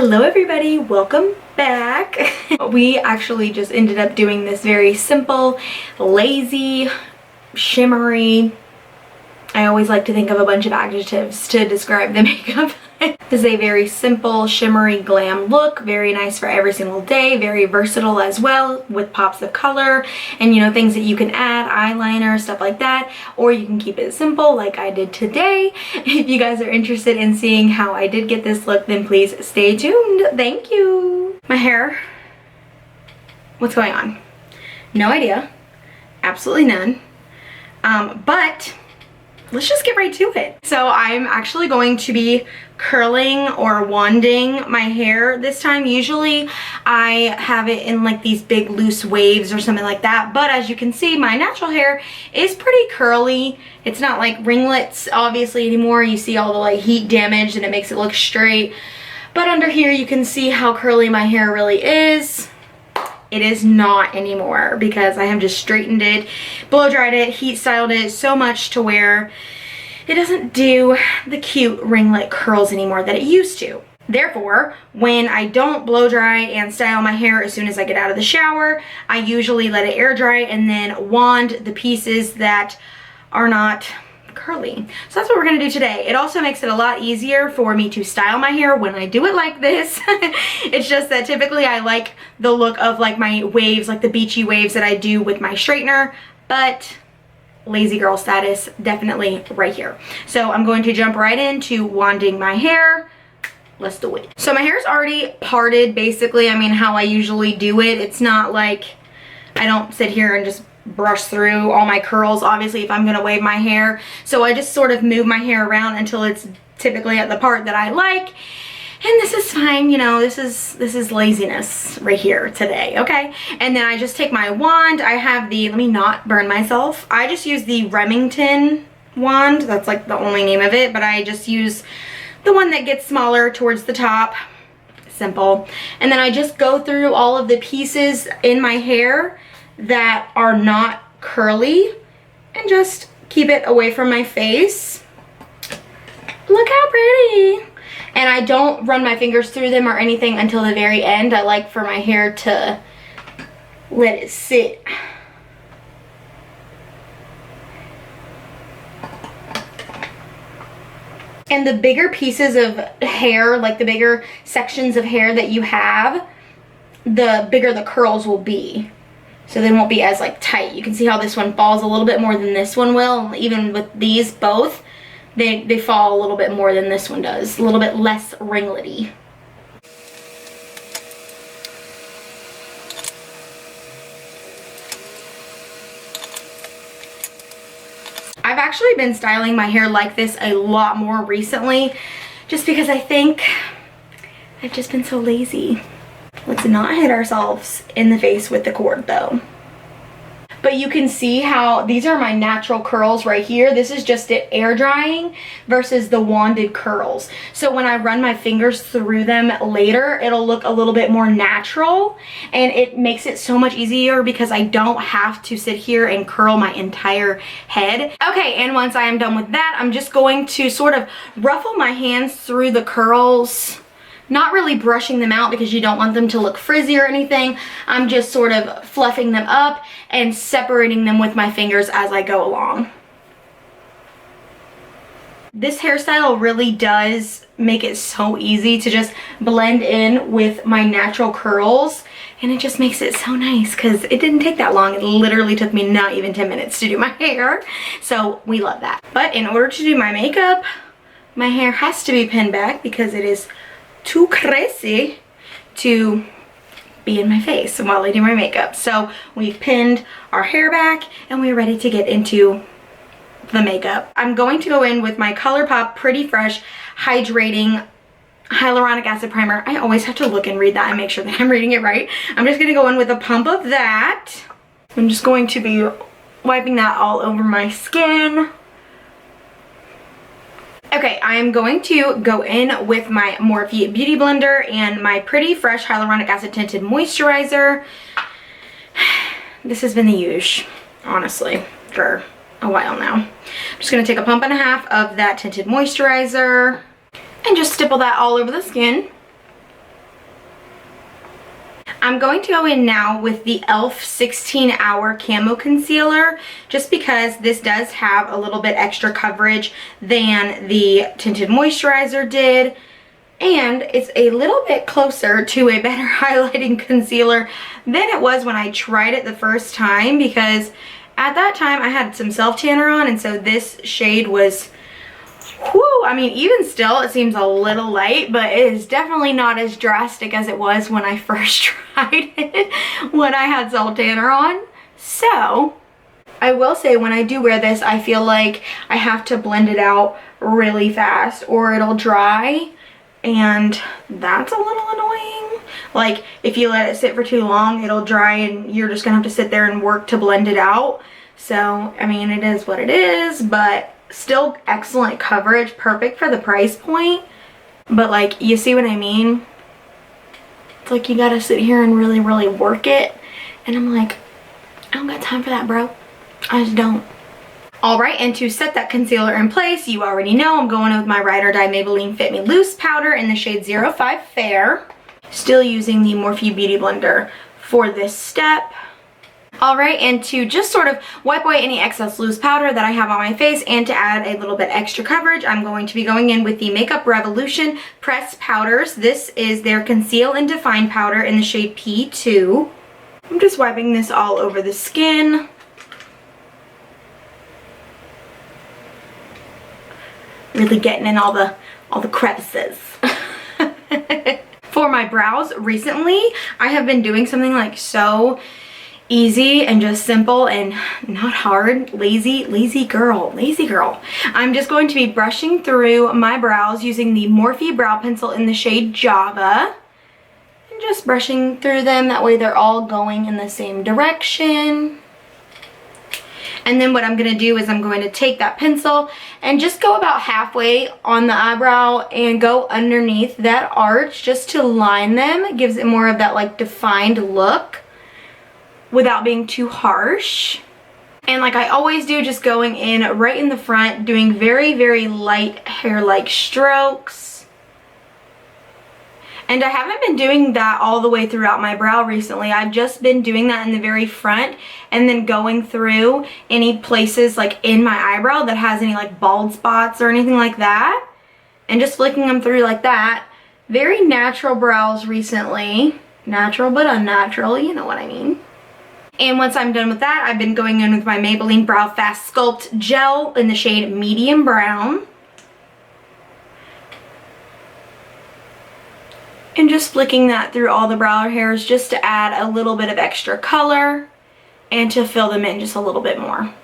Hello everybody, welcome back. We actually just ended up doing this very simple, lazy, shimmery, I always like to think of a bunch of adjectives to describe the makeup. This is a very simple, shimmery, glam look. Very nice for every single day. Very versatile as well with pops of color and, you know, things that you can add, eyeliner, stuff like that. Or you can keep it simple like I did today. If you guys are interested in seeing how I did get this look, then please stay tuned. Thank you. My hair. What's going on? No idea. Absolutely none. But let's just get right to it. So I'm actually going to be curling or wanding my hair this time. Usually I have it in like these big loose waves or something like that, but as you can see, my natural hair is pretty curly. It's not like ringlets obviously anymore. You see all the like heat damage and it makes it look straight, but under here you can see how curly my hair really is. It is not anymore because I have just straightened it, blow dried it, heat styled it so much to where it doesn't do the cute ringlet curls anymore that it used to. Therefore, when I don't blow dry and style my hair as soon as I get out of the shower, I usually let it air dry and then wand the pieces that are not curly. So that's what we're gonna do today. It also makes it a lot easier for me to style my hair when I do it like this. It's just that typically I like the look of like my waves, like the beachy waves that I do with my straightener, but lazy girl status definitely right here. So I'm going to jump right into wanding my hair. Let's do it. So my hair's already parted basically. I mean, how I usually do it. It's not like I don't sit here and just brush through all my curls, obviously, if I'm gonna wave my hair. So I just sort of move my hair around until it's typically at the part that I like. And this is fine, you know, this is laziness right here today, okay? And then I just take my wand. I have the, let me not burn myself. I just use the Remington wand. That's like the only name of it, but I just use the one that gets smaller towards the top. Simple. And then I just go through all of the pieces in my hair that are not curly and just keep it away from my face. Look how pretty. And I don't run my fingers through them or anything until the very end. I like for my hair to let it sit. And the bigger pieces of hair, like the bigger sections of hair that you have, the bigger the curls will be. So they won't be as like tight. You can see how this one falls a little bit more than this one will. Even with these both, they fall a little bit more than this one does. A little bit less ringlety. I've actually been styling my hair like this a lot more recently, just because I think I've just been so lazy. Let's not hit ourselves in the face with the cord though. But you can see how these are my natural curls right here. This is just it air drying versus the wanded curls. So when I run my fingers through them later, it'll look a little bit more natural and it makes it so much easier because I don't have to sit here and curl my entire head. Okay, and once I am done with that, I'm just going to sort of ruffle my hands through the curls. Not really brushing them out because you don't want them to look frizzy or anything. I'm just sort of fluffing them up and separating them with my fingers as I go along. This hairstyle really does make it so easy to just blend in with my natural curls, and it just makes it so nice because it didn't take that long. It literally took me not even 10 minutes to do my hair, so we love that. But in order to do my makeup, my hair has to be pinned back because it is too crazy to be in my face while I do my makeup. So we've pinned our hair back and we're ready to get into the makeup. I'm going to go in with my Colourpop Pretty Fresh Hydrating Hyaluronic Acid Primer. I always have to look and read that and make sure that I'm reading it right. I'm just going to go in with a pump of that. I'm just going to be wiping that all over my skin. Okay, I'm going to go in with my Morphe Beauty Blender and my Pretty Fresh Hyaluronic Acid Tinted Moisturizer. This has been the usual, honestly, for a while now. I'm just going to take a pump and a half of that tinted moisturizer and just stipple that all over the skin. I'm going to go in now with the E.L.F 16-Hour Camo Concealer, just because this does have a little bit extra coverage than the Tinted Moisturizer did. And it's a little bit closer to a better highlighting concealer than it was when I tried it the first time, because at that time I had some self-tanner on, and so this shade was, whew, I mean, even still it seems a little light, but it is definitely not as drastic as it was when I first tried it when I had self-tanner on. So I will say, when I do wear this, I feel like I have to blend it out really fast or it'll dry, and that's a little annoying. Like, if you let it sit for too long, it'll dry and you're just gonna have to sit there and work to blend it out. So, I mean, it is what it is, but still excellent coverage, perfect for the price point. But like, you see what I mean? It's like you gotta sit here and really, really work it. And I'm like, I don't got time for that, bro. I just don't. Alright, and to set that concealer in place, you already know I'm going with my Ride or Die Maybelline FitMe Loose Powder in the shade 05 Fair. Still using the Morphe Beauty Blender for this step. Alright, and to just sort of wipe away any excess loose powder that I have on my face and to add a little bit extra coverage, I'm going to be going in with the Makeup Revolution Pressed Powders. This is their Conceal and Define Powder in the shade P2. I'm just wiping this all over the skin. Really getting in all the crevices. For my brows recently, I have been doing something like so easy and just simple and not hard. Lazy girl. I'm just going to be brushing through my brows using the Morphe brow pencil in the shade Java. And just brushing through them, that way they're all going in the same direction. And then what I'm going to do is I'm going to take that pencil and just go about halfway on the eyebrow and go underneath that arch just to line them. It gives it more of that like defined look without being too harsh. And like I always do, just going in right in the front, doing very, very light hair-like strokes. And I haven't been doing that all the way throughout my brow recently. I've just been doing that in the very front and then going through any places like in my eyebrow that has any like bald spots or anything like that. And just flicking them through like that. Very natural brows recently. Natural but unnatural, you know what I mean. And once I'm done with that, I've been going in with my Maybelline BrowFast Sculpt Gel in the shade Medium Brown. And just flicking that through all the brow hairs just to add a little bit of extra color and to fill them in just a little bit more.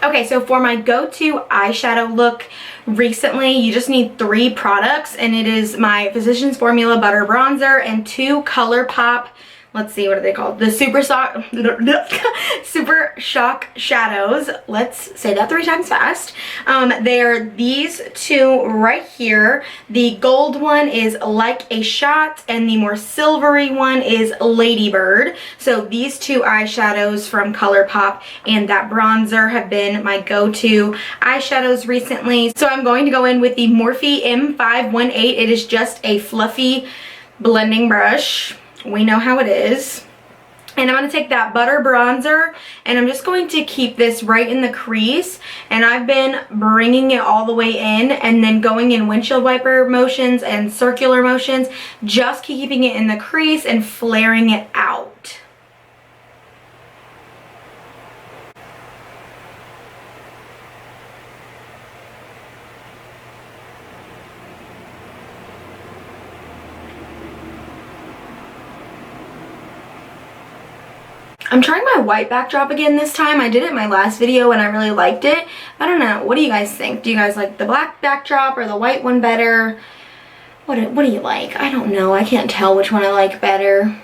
Okay, so for my go-to eyeshadow look recently, you just need 3 products, and it is my Physicians Formula Butter Bronzer and 2 Colourpop, let's see, what are they called? The Super Shock Shadows. Let's say that 3 times fast. They're these 2 right here. The gold one is Like a Shot, and the more silvery one is Ladybird. So these 2 eyeshadows from Colourpop and that bronzer have been my go-to eyeshadows recently. So I'm going to go in with the Morphe M518. It is just a fluffy blending brush. We know how it is. And I'm going to take that butter bronzer and I'm just going to keep this right in the crease. And I've been bringing it all the way in and then going in windshield wiper motions and circular motions, just keeping it in the crease and flaring it out. I'm trying my white backdrop again this time. I did it in my last video and I really liked it. I don't know. What do you guys think? Do you guys like the black backdrop or the white one better? What do you like? I don't know. I can't tell which one I like better.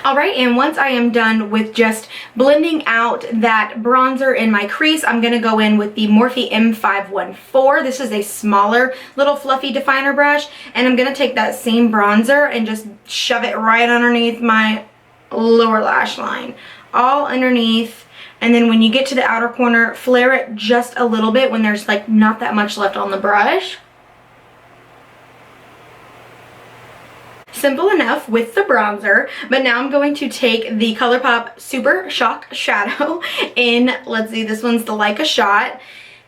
Alright, and once I am done with just blending out that bronzer in my crease, I'm going to go in with the Morphe M514. This is a smaller little fluffy definer brush, and I'm going to take that same bronzer and just shove it right underneath my lower lash line, all underneath. And then when you get to the outer corner, flare it just a little bit when there's like not that much left on the brush. simple enough with the bronzer, but now I'm going to take the Colourpop Super Shock Shadow in, let's see, this one's the Like a Shot,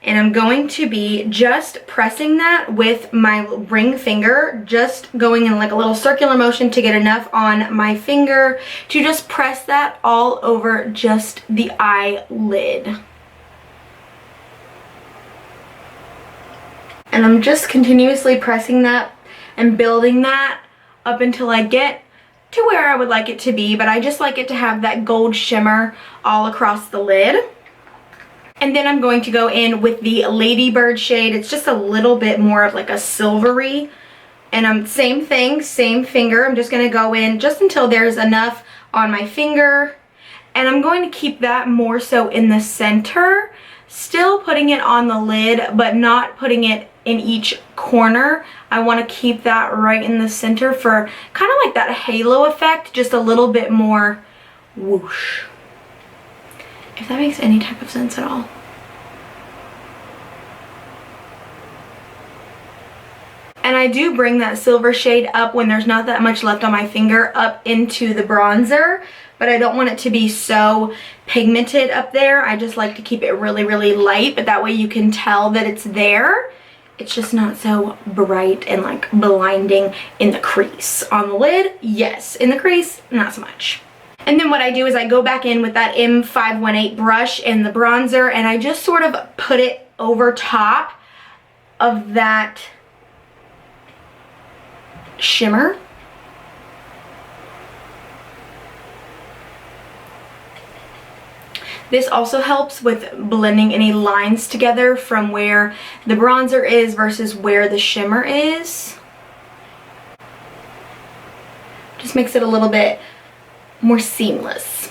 and I'm going to be just pressing that with my ring finger, just going in like a little circular motion to get enough on my finger to just press that all over just the eyelid. And I'm just continuously pressing that and building that up until I get to where I would like it to be, but I just like it to have that gold shimmer all across the lid. And then I'm going to go in with the Ladybird shade. It's just a little bit more of like a silvery. And same thing, same finger. I'm just going to go in just until there's enough on my finger. And I'm going to keep that more so in the center. Still putting it on the lid, but not putting it in each corner. I want to keep that right in the center for kind of like that halo effect, just a little bit more whoosh. If that makes any type of sense at all. And I do bring that silver shade up when there's not that much left on my finger up into the bronzer, but I don't want it to be so pigmented up there. I just like to keep it really, really light, but that way you can tell that it's there. It's just not so bright and like blinding in the crease. On the lid, yes. In the crease, not so much. And then what I do is I go back in with that M518 brush and the bronzer, and I just sort of put it over top of that shimmer. This also helps with blending any lines together from where the bronzer is versus where the shimmer is. Just makes it a little bit more seamless.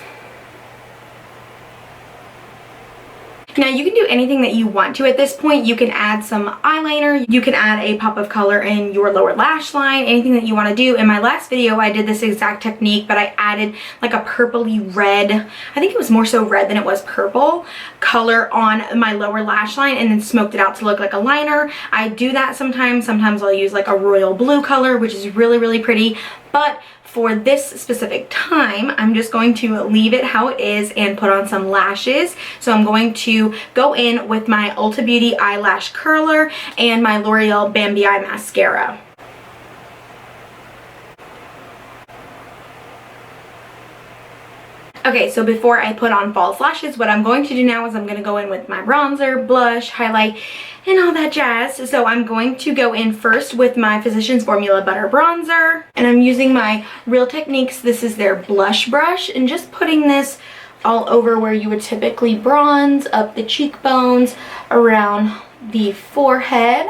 Now you can do anything that you want to at this point. You can add some eyeliner, you can add a pop of color in your lower lash line, anything that you want to do. In my last video I did this exact technique, but I added like a purpley red, I think it was more so red than it was purple, color on my lower lash line and then smoked it out to look like a liner. I do that sometimes. Sometimes I'll use like a royal blue color, which is really, really pretty, but for this specific time, I'm just going to leave it how it is and put on some lashes. So I'm going to go in with my Ulta Beauty eyelash curler and my L'Oreal Bambi Eye mascara. Okay, so before I put on false lashes, what I'm going to do now is I'm going to go in with my bronzer, blush, highlight, and all that jazz. So I'm going to go in first with my Physicians Formula Butter Bronzer. And I'm using my Real Techniques, this is their blush brush, and just putting this all over where you would typically bronze, up the cheekbones, around the forehead.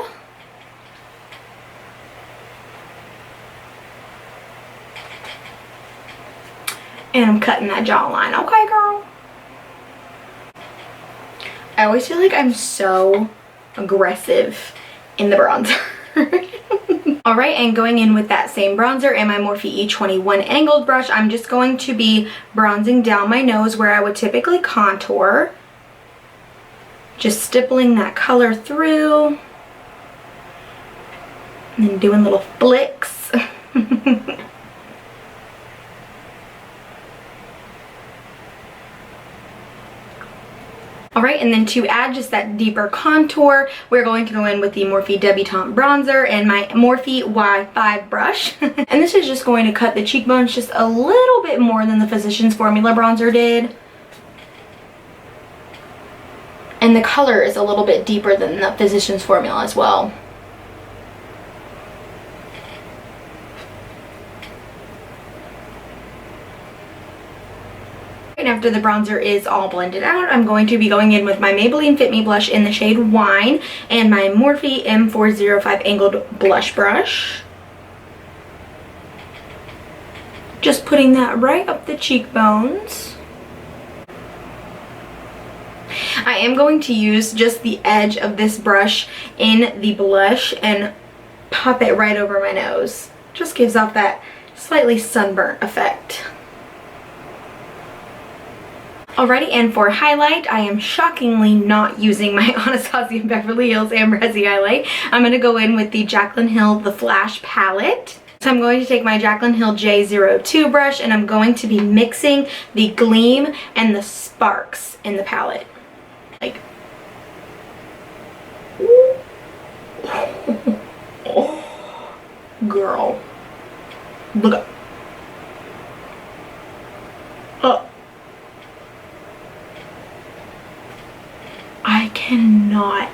And I'm cutting that jawline. Okay, girl. I always feel like I'm so aggressive in the bronzer. Alright, and going in with that same bronzer and my Morphe E21 angled brush, I'm just going to be bronzing down my nose where I would typically contour. Just stippling that color through. And then doing little flicks. Alright, and then to add just that deeper contour, we're going to go in with the Morphe Debutante bronzer and my Morphe Y5 brush. And this is just going to cut the cheekbones just a little bit more than the Physicians Formula bronzer did. And the color is a little bit deeper than the Physicians Formula as well. And after the bronzer is all blended out, I'm going to be going in with my Maybelline FitMe blush in the shade Wine and my Morphe M405 angled blush brush. Just putting that right up the cheekbones. I am going to use just the edge of this brush in the blush and pop it right over my nose. Just gives off that slightly sunburnt effect. Alrighty, and for highlight, I am shockingly not using my Anastasia Beverly Hills Amber Hezzy highlight. I'm going to go in with the Jaclyn Hill The Flash palette. So I'm going to take my Jaclyn Hill J02 brush and I'm going to be mixing the Gleam and the Sparks in the palette. Like, oh, girl, look up. Oh. I cannot.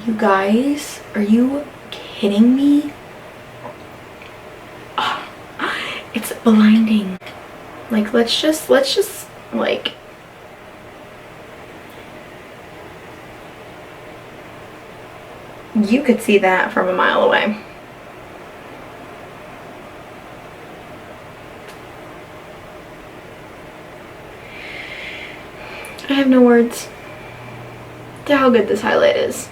You guys, are you kidding me? Oh, it's blinding. Like, let's just like, you could see that from a mile away. I have no words to how good this highlight is.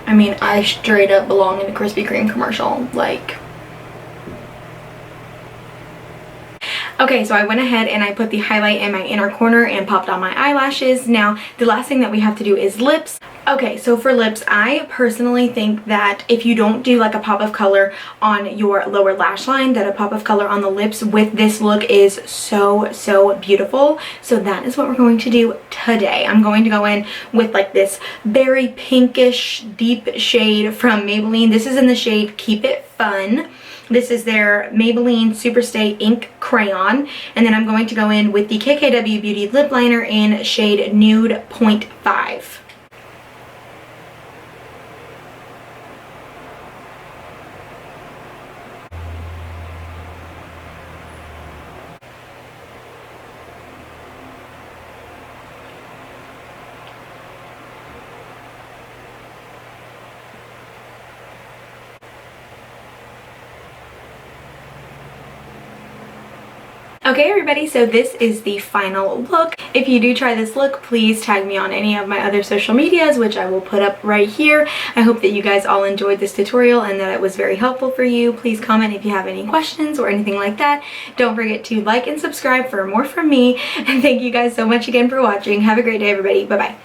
I mean, I straight up belong in a Krispy Kreme commercial, like. Okay, so I went ahead and I put the highlight in my inner corner and popped on my eyelashes. Now, the last thing that we have to do is lips. Okay, so for lips, I personally think that if you don't do like a pop of color on your lower lash line, that a pop of color on the lips with this look is so beautiful. So that is what we're going to do today. I'm going to go in with like this very pinkish deep shade from Maybelline. This is in the shade Keep It Fun. This is their Maybelline Superstay Ink Crayon. And then I'm going to go in with the KKW Beauty Lip Liner in shade Nude 0.5. Okay everybody, so this is the final look. If you do try this look, please tag me on any of my other social medias, which I will put up right here. I hope that you guys all enjoyed this tutorial and that it was very helpful for you. Please comment if you have any questions or anything like that. Don't forget to like and subscribe for more from me. And thank you guys so much again for watching. Have a great day everybody. Bye bye.